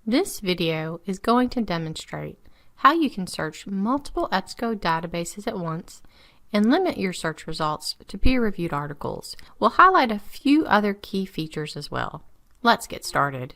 This video is going to demonstrate how you can search multiple EBSCO databases at once and limit your search results to peer-reviewed articles. We'll highlight a few other key features as well. Let's get started.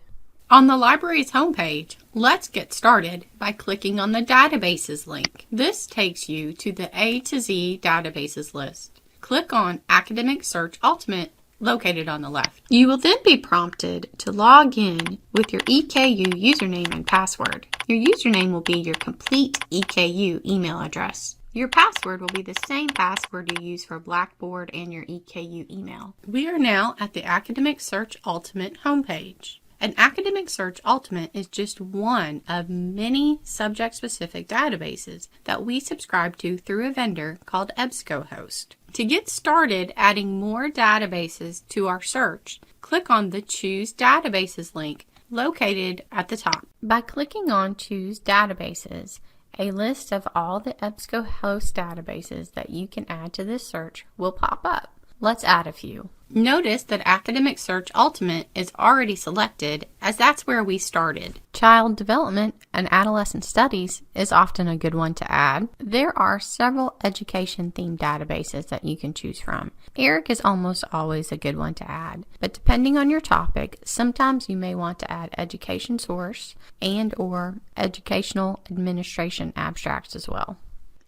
On the library's homepage, let's get started by clicking on the Databases link. This takes you to the A to Z databases list. Click on Academic Search Ultimate located on the left. You will then be prompted to log in with your EKU username and password. Your username will be your complete EKU email address. Your password will be the same password you use for Blackboard and your EKU email. We are now at the Academic Search Ultimate homepage. An Academic Search Ultimate is just one of many subject-specific databases that we subscribe to through a vendor called EBSCO Host. To get started adding more databases to our search, click on the Choose Databases link located at the top. By clicking on Choose Databases, a list of all the EBSCO Host databases that you can add to this search will pop up. Let's add a few. Notice that Academic Search Ultimate is already selected, as that's where we started. Child Development and Adolescent Studies is often a good one to add. There are several education-themed databases that you can choose from. ERIC is almost always a good one to add, but depending on your topic, sometimes you may want to add Education Source and/or Educational Administration Abstracts as well.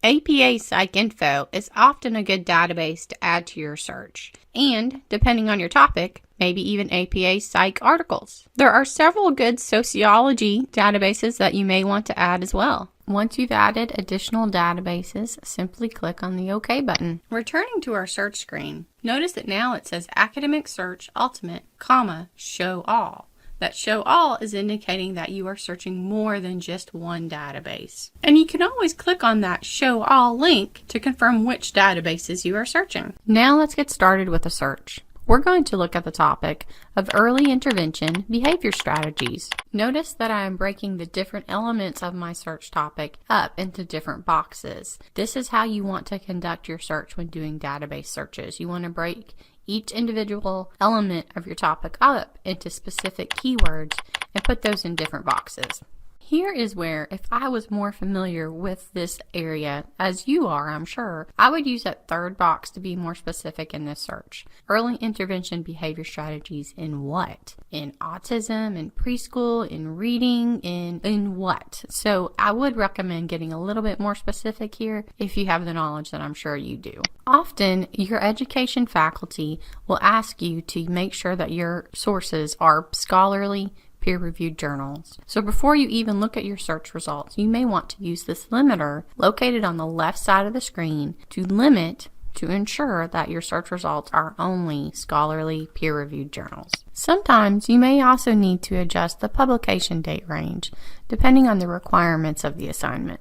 APA PsycInfo is often a good database to add to your search, and depending on your topic, maybe even APA Psych articles. There are several good sociology databases that you may want to add as well. Once you've added additional databases, simply click on the OK button. Returning to our search screen, notice that now it says Academic Search Ultimate, Show All. That Show All is indicating that you are searching more than just one database. And you can always click on that Show All link to confirm which databases you are searching. Now let's get started with a search. We're going to look at the topic of early intervention behavior strategies. Notice that I am breaking the different elements of my search topic up into different boxes. This is how you want to conduct your search when doing database searches. You want to break each individual element of your topic up into specific keywords and put those in different boxes. Here is where, if I was more familiar with this area, as you are, I'm sure, I would use that third box to be more specific in this search. Early intervention behavior strategies in what? In autism, in preschool, in reading, in what? So I would recommend getting a little bit more specific here if you have the knowledge that I'm sure you do. Often, your education faculty will ask you to make sure that your sources are scholarly, peer-reviewed journals. So before you even look at your search results, you may want to use this limiter located on the left side of the screen to ensure that your search results are only scholarly, peer-reviewed journals. Sometimes you may also need to adjust the publication date range, depending on the requirements of the assignment.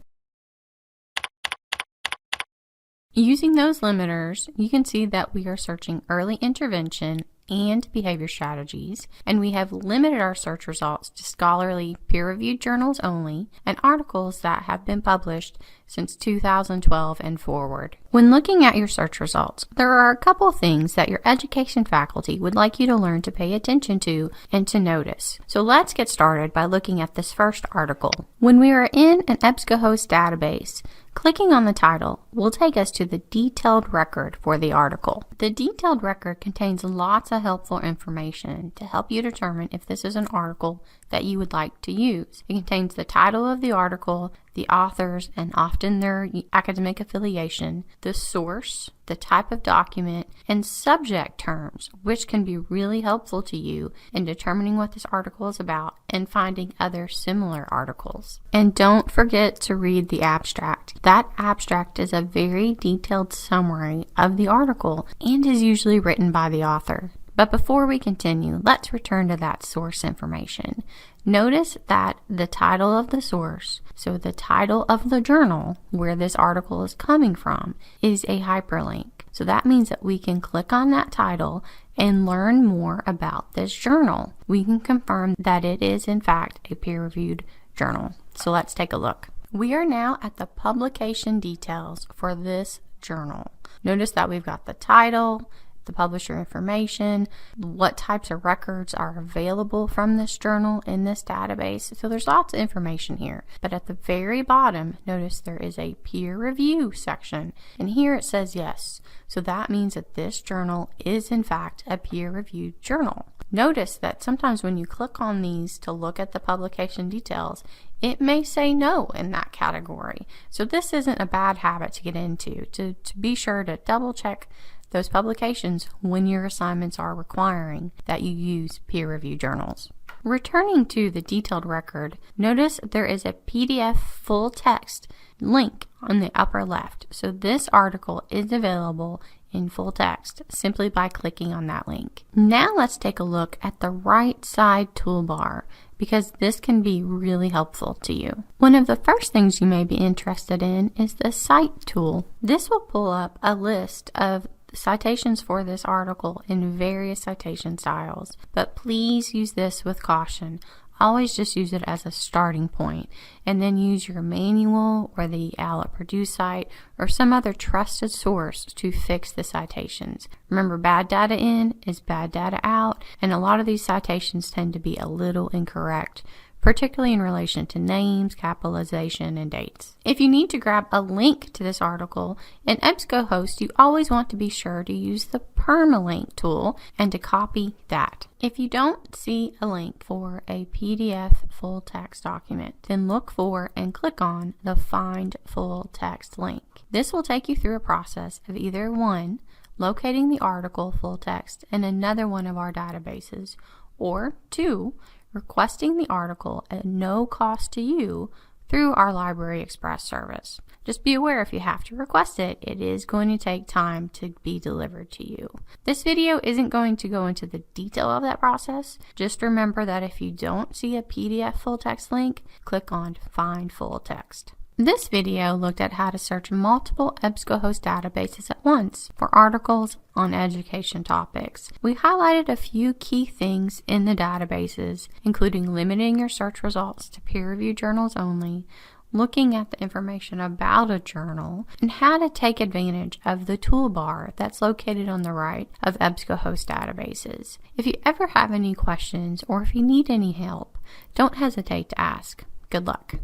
Using those limiters, you can see that we are searching early intervention and behavior strategies, and we have limited our search results to scholarly, peer-reviewed journals only, and articles that have been published since 2012 and forward. When looking at your search results, there are a couple things that your education faculty would like you to learn to pay attention to and to notice. So let's get started by looking at this first article. When we are in an EBSCO Host database, clicking on the title will take us to the detailed record for the article. The detailed record contains lots of helpful information to help you determine if this is an article that you would like to use. It contains the title of the article, the authors, and often their academic affiliation, the source, the type of document, and subject terms, which can be really helpful to you in determining what this article is about and finding other similar articles. And don't forget to read the abstract. That abstract is a very detailed summary of the article and is usually written by the author. But before we continue, let's return to that source information. Notice that the title of the source, so the title of the journal where this article is coming from, is a hyperlink. So that means that we can click on that title and learn more about this journal. We can confirm that it is in fact a peer-reviewed journal. So let's take a look. We are now at the publication details for this journal. Notice that we've got the title, the publisher information, what types of records are available from this journal in this database. So there's lots of information here. But at the very bottom, notice there is a peer review section. And here it says yes. So that means that this journal is in fact a peer-reviewed journal. Notice that sometimes when you click on these to look at the publication details, it may say no in that category. So this isn't a bad habit to get into, to be sure to double check those publications when your assignments are requiring that you use peer-reviewed journals. Returning to the detailed record, notice there is a PDF full text link on the upper left. So this article is available in full text simply by clicking on that link. Now let's take a look at the right side toolbar, because this can be really helpful to you. One of the first things you may be interested in is the Cite tool. This will pull up a list of citations for this article in various citation styles, but please use this with caution. Always just use it as a starting point, and then use your manual or the OWL Purdue site or some other trusted source to fix the citations. Remember, bad data in is bad data out, and a lot of these citations tend to be a little incorrect, particularly in relation to names, capitalization, and dates. If you need to grab a link to this article in EBSCO you always want to be sure to use the permalink tool and to copy that. If you don't see a link for a PDF full text document, then look for and click on the Find Full Text link. This will take you through a process of either 1, locating the article full text in another one of our databases, or 2, requesting the article at no cost to you through our Library Express service. Just be aware, if you have to request it, it is going to take time to be delivered to you. This video isn't going to go into the detail of that process. Just remember that if you don't see a PDF full text link, click on Find Full Text. This video looked at how to search multiple EBSCO databases at once for articles on education topics. We highlighted a few key things in the databases, including limiting your search results to peer-reviewed journals only, looking at the information about a journal, and how to take advantage of the toolbar that's located on the right of EBSCO databases. If you ever have any questions or if you need any help, don't hesitate to ask. Good luck.